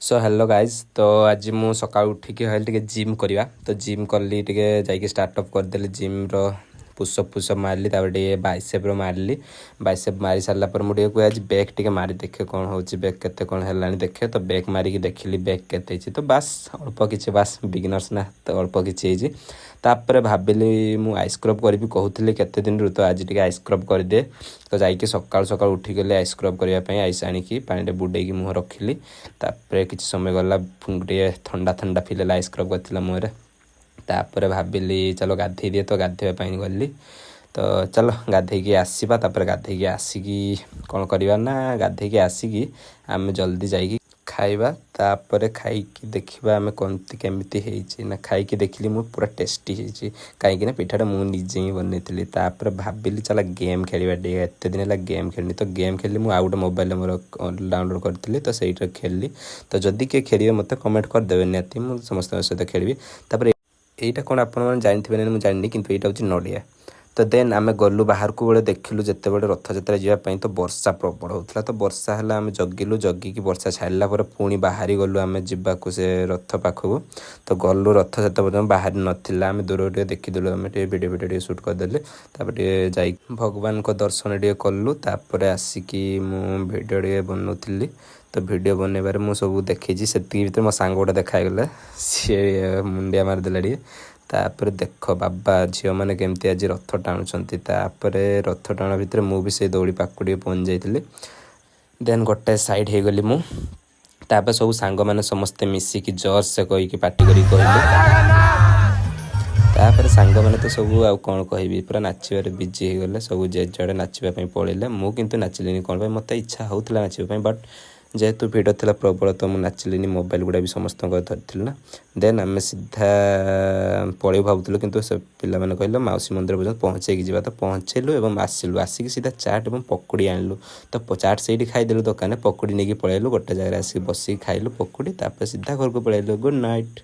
So hello guys तो आज मु सका उठिक टे जिम करवा तो जिम कली टे जाकि स्टार्टअप करदेली जिम पुषअप मारली टे बाइसेप मारली बाइसेप मारी सारा पर मुझे कहे आज बैक टे मारी देखे कौन हो बैक केते कौन है देखे तो बैक मारिक देखिली बैक केते तो बास अल्प किसी बास बिगिनर्स ना तो अल्प किसी तापर भाविली मु आइसक्रब करी कहूली केते दिन रू तो आज टे आइसक्रब करदे तो जाकि सकाल सकाल उठिक आइसक्रब करने आइस आनिकी पानी बुड़ेक मुह रखिली तापर किसी समय गला टे ठंडा ठंडा फिल आइसक्रब कर मुहर तापर भाविली चलो गाधे दिए तो गाधेवाई गली तो चलो गाधेकी आसवा तापर गाधेकी आसिकी कौन करवा ना गाधेकी आसिकी आम जल्दी जाइए खाइबा तापर खाइकी देखिबा आमे कोनती केमिति हेची ना खाइकी देखिली मु पूरा टेस्टी हेची काहेकि ना पिठाटा मु निजे ही बनैतिली तापर भाबिली चला गेम खेलिबा डे एते दिन ला गेम खेलनी तो गेम खेलली मु आउट मोबाइल मोर डाउनलोड करतिली तो सेइटा खेलली तो जदी के खेलिबे मते कमेंट कर देबे नियति मु समस्त सहित खेलिबी तापर एटा कोन आपन मन जानथिबे ना मु जाननी किंतु एटा होची नडिया तो देन आम गलु बाहर को बड़े देखिलु जिते बड़े रथयात्रा जावाई तो वर्षा प्रबल होता तो वर्षा है आम जगिलु जगिकी वर्षा छाड़ा पर पुणी बाहरी गलु आम जावाक से रथ पाखक तो गलु रथ से पर्यटन बाहर नाला आम दूर टे देखीदेलु आम वीडियो वीडियो सुट करदे जा भगवान को दर्शन टे कलु तापर आसिकी वीडियो टे बनौली तो वीडियो बनइबार मु सब देखी से भर मो सांग गोटे देखागला सी मुंडिया मारिदेला टे तापर देख बाबा झील मैंने केमती आज रथ टाणुंट तापर रथ टाण भितर मु भी से दौड़ी पाखु पहुँच जाइली देन गोटे साइड हो गली मुझे सब सांग मैंने समस्ते मिसिकी जर्ज से कहीकि पार्टी करी कहले तापर सांग मैंने तो सब आउ कौन कह पूरा नाचार बिजी हो गले सब जे जड़े नाचापी पलैले मु किंतु नाचिली कौन मत इच्छा होता नाचापी बट जेहेतु भिड़ था प्रबल तो मुझे नाचिली मोबाइल गुड़ा भी समस्त धरती ना देन आम सीधा पलू भावुलु किंतु से पिला मैंने कहले मौसी मंदिर पर्यटन पहुँचे जा तो पहुँचलु और आसिलु आसिक सीधा चाट और पकुड़ी आणलु तो चाट से खाईदेलु दुकान पकुड़ी नहीं पलैलु गोटे जगह आसिक बसिक खाइलु पकुड़ी तापर सीधा घर को पलैलु गुड नाइट।